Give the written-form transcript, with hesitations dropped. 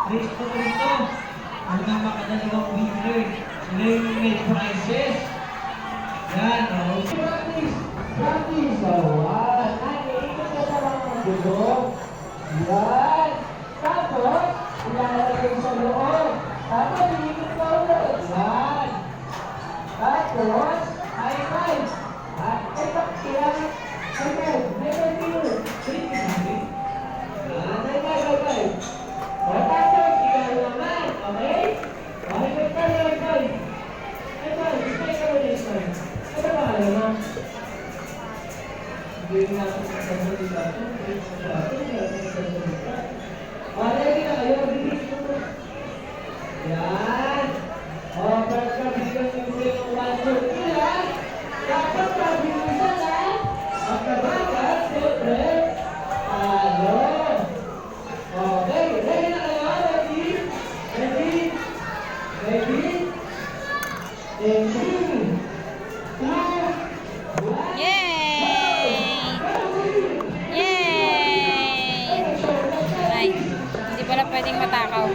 Race po rito. Ang mga makadalawang winner. Sila yung may prizes. Yan, o. Practice! Practice! Bawan! Ikot ka sa mga gulong. Yan! Tapos, ilalagay sa loob. Tapos, ikot ka ulit. Yan! Tapos, high five! At ito, kailangan. High five! High five kayo! High five! High five! O tapos, ikaw naman. Okay? High five tayo, high five! High five! High five ulit, high five! Ano ba alam mo? Hindi natin magsasalita. Ready na kayo? Release mo to. Yan. O, pagkabigan nyo yung 1, 2, 3 lang. Dapat pabilisan lang. Pagkabagal, siyempre. Ano? Okay, ready na kayo? Ready? Ready? Ready? And 3, 2, 1. Yay! Yay! Ay, hindi pala pwedeng matakaw.